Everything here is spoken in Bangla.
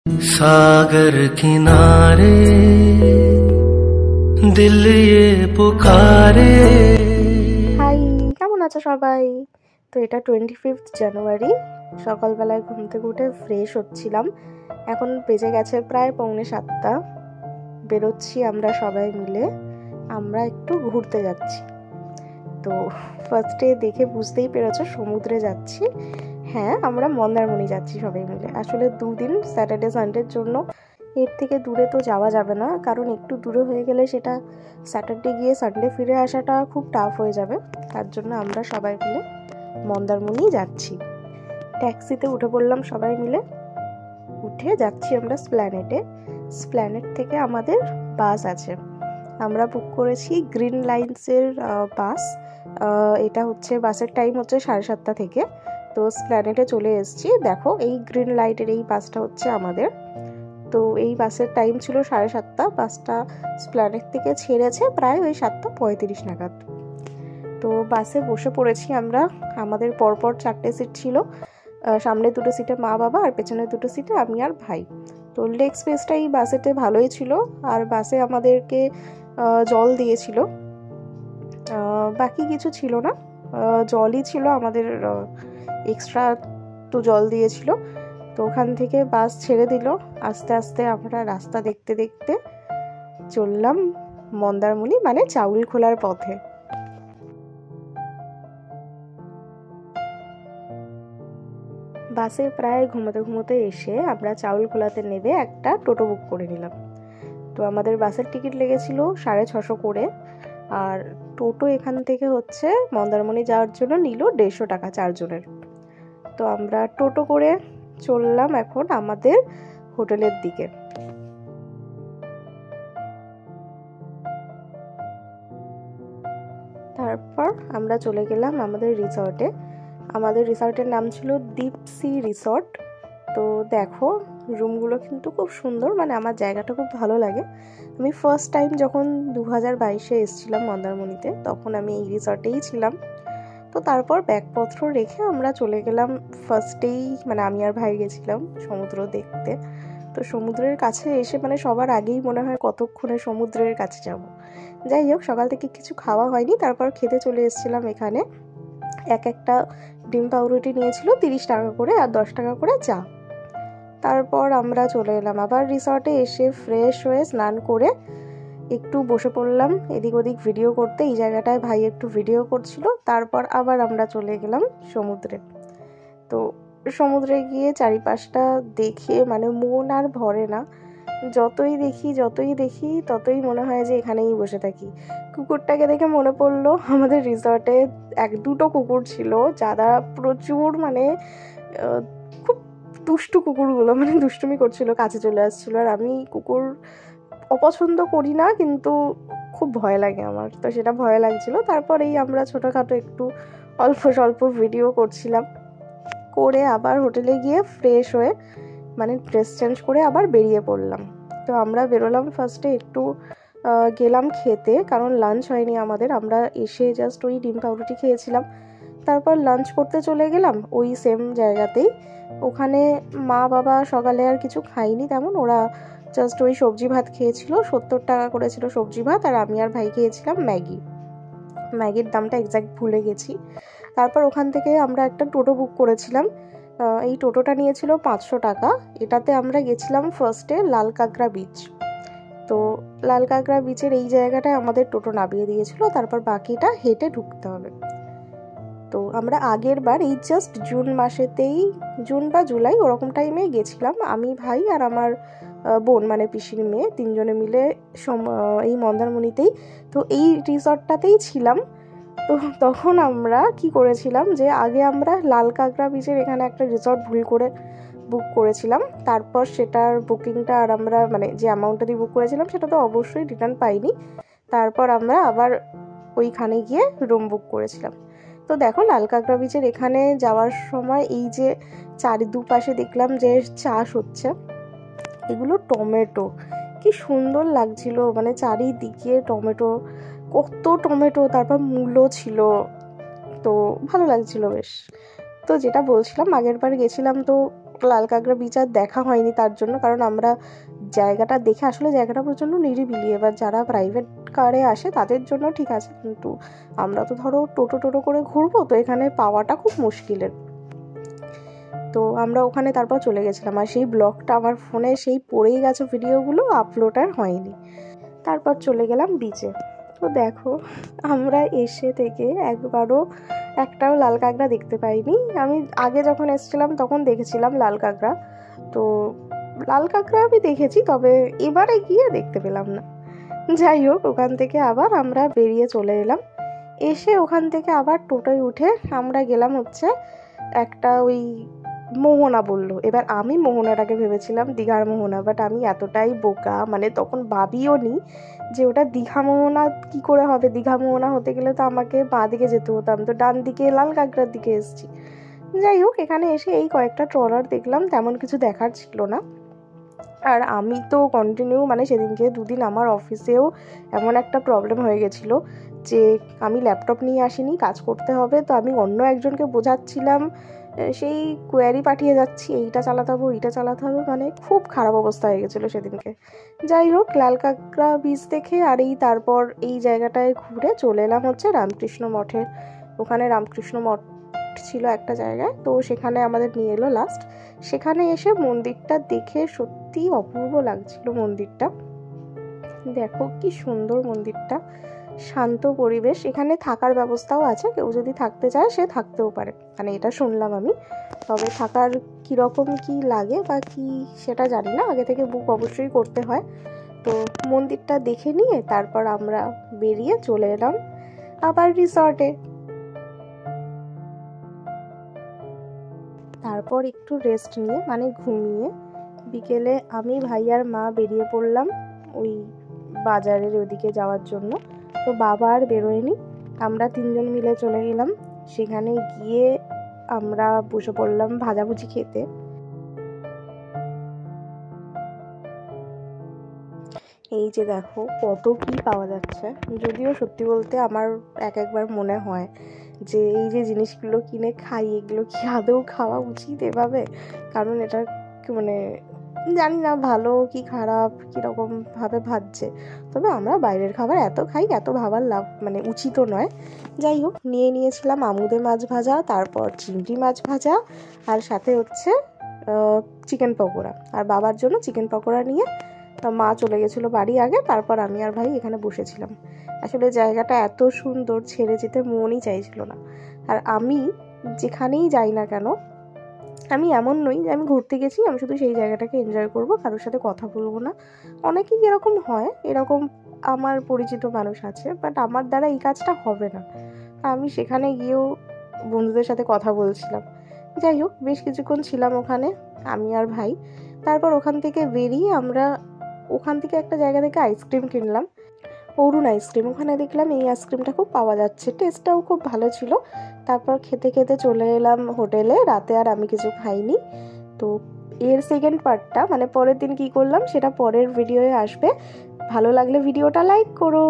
सागर किनारे दिल ये पुकारे। হাই, কেমন আছো সবাই? তো এটা 25 জানুয়ারি, সকালবেলায় ঘুম থেকে উঠে ফ্রেশ হচ্ছিলাম। এখন বেজে গেছে প্রায় 6:45। বেরোচ্ছি আমরা সবাই মিলে, আমরা একটু ঘুরতে যাচ্ছি। তো ফার্স্টে দেখে বুঝতেই পেরেছো সমুদ্রে যাচ্ছি। হ্যাঁ, আমরা মন্দারমণি যাচ্ছি সবাই মিলে। আসলে 2 দিন স্যাটারডে সানডের জন্য, এর থেকে দূরে তো যাওয়া যাবে না, কারণ একটু দূরে হয়ে গেলে সেটা স্যাটারডে গিয়ে সানডে ফিরে আসাটা খুব টাফ হয়ে যাবে। তার জন্য আমরা সবাই মিলে মন্দারমণি যাচ্ছি। ট্যাক্সিতে উঠে পড়লাম সবাই মিলে, উঠে যাচ্ছি আমরা স্প্ল্যানেটে। স্প্ল্যানেট থেকে আমাদের বাস আছে, আমরা বুক করেছি গ্রিন লাইন্সের বাস। এটা হচ্ছে বাসের টাইম হচ্ছে 7:30 থেকে। তো স্প্ল্যানেটে চলে এসেছি। দেখো, এই গ্রিন লাইটের এই বাসটা হচ্ছে আমাদের। তো এই বাসের টাইম ছিল 7:30। বাসটা স্প্ল্যানেট থেকে ছেড়েছে প্রায় ওই 7:35 নাগাদ। তো বাসে বসে পড়েছি আমরা। আমাদের পরপর 4টে সিট ছিল, সামনে 2টো সিটে মা বাবা আর পেছনে 2টো সিটে আমি আর ভাই। তো লেগ স্পেসটা এই বাসেতে ভালোই ছিল, আর বাসে আমাদেরকে জল দিয়েছিল, বাকি কিছু ছিল না, জলই ছিল আমাদের, এক্সট্রা তো জল দিয়েছিল। তো ওখান থেকে বাস ছেড়ে দিল। আস্তে আস্তে আমরা রাস্তা দেখতে দেখতে চললাম মন্দারমণি মানে চাউলখোলার পথে। বাসে প্রায় ঘুমোতে ঘুমোতে এসে আমরা চাউলখোলাতে নেমে একটা টোটো বুক করে নিলাম। তো আমাদের বাসের টিকিট লেগেছিল 650 করে, আর টোটো এখান থেকে হচ্ছে মন্দারমণি যাওয়ার জন্য নিল 150 টাকা 4 জনের। তো আমরা টোটো করে চললাম এখন আমাদের হোটেলের দিকে। তারপর আমরা চলে গেলাম আমাদের রিসর্টে। আমাদের রিসর্টের নাম ছিল দীপসি রিসর্ট। তো দেখো, রুমগুলো কিন্তু খুব সুন্দর, মানে আমার জায়গাটা খুব ভালো লাগে। আমি ফার্স্ট টাইম যখন 2022-এ এসেছিলাম মন্দারমণিতে, তখন আমি এই রিসর্টেই ছিলাম। তো তারপর ব্যাগপত্র রেখে আমরা চলে গেলাম ফার্স্টেই, মানে আমি আর ভাই গেছিলাম সমুদ্র দেখতে। তো সমুদ্রের কাছে এসে মানে সবার আগেই মনে হয় কতক্ষণে সমুদ্রের কাছে যাব। যাই হোক, সকাল থেকে কিছু খাওয়া হয়নি, তারপর খেতে চলে এসেছিলাম এখানে। একটা ডিম পাউরুটি নিয়েছিল 30 টাকা করে, আর 10 টাকা করে চা। তারপর আমরা চলে এলাম আবার রিসর্টে। এসে ফ্রেশ হয়ে স্নান করে একটু বসে পড়লাম এদিক ওদিক ভিডিও করতে। এই জায়গাটায় ভাই একটু ভিডিও করছিল। তারপর আবার আমরা চলে গেলাম সমুদ্রে। তো সমুদ্রে গিয়ে চারিপাশটা দেখে মানে মন আর ভরে না। যতই দেখি ততই মনে হয় যে এখানেই বসে থাকি। কুকুরটাকে দেখে মনে পড়লো আমাদের রিসর্টে 1-2টো কুকুর ছিল, যারা প্রচুর মানে খুব দুষ্টু কুকুরগুলো, মানে দুষ্টুমি করছিল, কাছে চলে আসছিল। আর আমি কুকুর অপছন্দ করি না, কিন্তু খুব ভয় লাগে আমার, তো সেটা ভয় লাগছিল। তারপর এই আমরা ছোটোখাটো একটু অল্প স্বল্প ভিডিও করছিলাম, করে আবার হোটেলে গিয়ে ফ্রেশ হয়ে মানে ড্রেস চেঞ্জ করে আবার বেরিয়ে পড়লাম। তো আমরা বেরোলাম ফার্স্টে একটু গেলাম খেতে, কারণ লাঞ্চ হয়নি আমাদের। আমরা এসে জাস্ট ওই ডিম পাউরুটি খেয়েছিলাম। তারপর লাঞ্চ করতে চলে গেলাম ওই সেম জায়গাতেই। ওখানে মা বাবা সকালে আর কিছু খাইনি তেমন, ওরা জাস্ট ওই সবজি ভাত খেয়েছিল। 70 টাকা করেছিল সবজি ভাত, আর আমি আর ভাই খেয়েছিলাম ম্যাগির দামটা এক্স্যাক্ট ভুলে গেছি। তারপর ওখান থেকে আমরা একটা টোটো বুক করেছিলাম। এই টোটোটা নিয়েছিল 500 টাকা। এটাতে আমরা গেছিলাম ফার্স্টে লাল কাঁকড়া বিচ। তো লাল কাঁকড়া বিচের এই জায়গাটায় আমাদের টোটো নামিয়ে দিয়েছিল, তারপর বাকিটা হেঁটে ঢুকতে হবে। তো আমরা আগের বার এই জাস্ট জুন মাসেতেই, জুন বা জুলাই ওরকম টাইমে গেছিলাম, আমি ভাই আর আমার বোন মানে পিসির মেয়ে, 3 জনে মিলে এই মন্দারমণিতেই। তো এই রিসর্টটাতেই ছিলাম। তো তখন আমরা কি করেছিলাম যে আগে আমরা লাল কাঁকড়া বিচের এখানে একটা রিসর্ট ভুল করে বুক করেছিলাম। তারপর সেটার বুকিংটা আর আমরা মানে যে অ্যামাউন্টটা দিয়ে বুক করেছিলাম সেটা তো অবশ্যই রিটার্ন পাইনি। তারপর আমরা আবার ওইখানে গিয়ে রুম বুক করেছিলাম। তো দেখো, লাল কাঁকড়া বিচের এখানে যাওয়ার সময় এই যে দুপাশে দেখলাম যে চাষ হচ্ছে, এগুলো টমেটো, কি সুন্দর লাগছিল, মানে চারিদিকে টমেটো, কত টমেটো, তারপর মূলো ছিল, তো ভালো লাগছিল বেশ। তো যেটা বলছিলাম, আগের বার গেছিলাম তো লাল কাঁকড়া বিচ আর দেখা হয়নি তার জন্য, কারণ আমরা জায়গাটা দেখে আসলে জায়গাটা প্রচণ্ড নিরিবিলি। এবার যারা প্রাইভেট কারে আসে তাদের জন্য ঠিক আছে, কিন্তু আমরা তো ধরো টোটো করে ঘুরবো, তো এখানে পাওয়াটা খুব মুশকিলের। তো আমরা ওখানে তারপর চলে গেছিলাম, আর সেই ব্লগটা আমার ফোনে সেই পড়েই গেছে, ভিডিওগুলো আপলোড আর হয়নি। তারপর চলে গেলাম বিচে। তো দেখো আমরা এসে থেকে একটাও লাল কাঁকড়া দেখতে পাইনি। আমি আগে যখন এসেছিলাম তখন দেখেছিলাম লাল কাঁকড়া, তো লাল কাঁকড়া আমি দেখেছি, তবে এবারে গিয়ে দেখতে পেলাম না। যাই হোক, ওখান থেকে আবার আমরা বেরিয়ে চলে এলাম। এসে ওখান থেকে আবার টোটোয় উঠে আমরা গেলাম হচ্ছে একটা ওই মোহনা বললো। এবার আমি মোহনাটাকে ভেবেছিলাম দীঘার মোহনা, বাট আমি এতটাই বোকা, মানে তখন ভাবিও নি যে ওটা দীঘা মোহনা কি করে হবে। দীঘা মোহনা হতে গেলে তো আমাকে বাঁ দিকে যেতে হতো, আমি তো ডান দিকে লাল কাঁকড়ার দিকে এসেছি। যাই হোক, এখানে এসে এই কয়েকটা ট্রলার দেখলাম, তেমন কিছু দেখার ছিল না। আর আমি তো কন্টিনিউ মানে সেদিনকে 2 দিন আমার অফিসেও এমন একটা প্রবলেম হয়ে গেছিলো যে আমি ল্যাপটপ নিয়ে আসিনি, কাজ করতে হবে। তো আমি অন্য একজনকে বোঝাচ্ছিলাম, সেই কোয়ারি পাঠিয়ে যাচ্ছি, এইটা চালাতে হবে ওইটা চালাতে হবে, মানে খুব খারাপ অবস্থা হয়ে গেছিলো সেদিনকে। যাই হোক, লাল কাঁকড়া বীচ দেখে আর তারপর এই জায়গাটায় ঘুরে চলে এলাম হচ্ছে রামকৃষ্ণ মঠের ওখানে। রামকৃষ্ণ মঠ ছিল একটা জায়গায়, তো সেখানে আমাদের নিয়ে এলো লাস্ট। সেখানে এসে মন্দিরটা দেখে সত্যি অপূর্ব লাগছিল মন্দিরটা। দেখো কি সুন্দর মন্দিরটা, শান্ত পরিবেশ। এখানে থাকার ব্যবস্থাও আছে, কেউ যদি থাকতে চায় সে থাকতেও পারে, মানে এটা শুনলাম আমি। তবে থাকার কীরকম কি লাগে বা কি সেটা জানি না, আগে থেকে বুক অবশ্যই করতে হয়। তো মন্দিরটা দেখে নিয়ে তারপর আমরা বেরিয়ে চলে এলাম আবার রিসর্টে। তারপর একটু রেস্ট নিয়ে মানে ঘুমিয়ে বিকেলে আমি ভাই আর মা বেরিয়ে পড়লাম ওই বাজারের ওদিকে যাওয়ার জন্য। তো বাবা আর বেরোয়নি, আমরা 3 জন মিলে চলে গেলাম। সেখানে গিয়ে আমরা বসে পড়লাম ভাজাভুজি খেতে। এই যে দেখো কত কি পাওয়া যাচ্ছে। যদিও সত্যি বলতে আমার একবার মনে হয় যে এই যে জিনিসগুলো কিনে খাই, এগুলো কি আদৌ খাওয়া উচিত এভাবে? কারণ এটা মানে জানি না ভালো কি খারাপ কীরকম ভাবে ভাজছে, তবে আমরা বাইরের খাবার এত খাই, এত ভাবার লাভ মানে উচিতও নয়। যাই হোক, নিয়েছিলাম আমুদে মাছ ভাজা, তারপর চিংড়ি মাছ ভাজা, আর সাথে হচ্ছে চিকেন পকোড়া। আর বাবার জন্য চিকেন পকোড়া নিয়ে মা চলে গেছিলো বাড়ি আগে, তারপর আমি আর ভাই এখানে বসেছিলাম। আসলে জায়গাটা এত সুন্দর, ছেড়ে যেতে মনই চাইছিল না। আর আমি যেখানেই যাই না কেন, আমি এমন নই যে আমি ঘুরতে গেছি আমি শুধু সেই জায়গাটাকে এনজয় করব, কারোর সাথে কথা বলবো না। অনেকেই এরকম হয়, এরকম আমার পরিচিত মানুষ আছে, বাট আমার দ্বারা এই কাজটা হবে না। আমি সেখানে গিয়েও বন্ধুদের সাথে কথা বলছিলাম। যাই হোক, বেশ কিছুক্ষণ ছিলাম ওখানে আমি আর ভাই। তারপর ওখান থেকে বেরিয়ে আমরা ওখান থেকে একটা জায়গা থেকে আইসক্রিম কিনলাম, অরুণ আইসক্রিম। ওখানে দেখলাম এই আইসক্রিমটা খুব পাওয়া যাচ্ছে, টেস্টটাও খুব ভালো ছিল। তারপর খেতে চলে এলাম হোটেলে। রাতে আর আমি কিছু খাইনি। তো এর সেকেন্ড পার্টটা মানে পরের দিন কি করলাম সেটা পরের ভিডিওয়ে আসবে। ভালো লাগলে ভিডিওটা লাইক করো।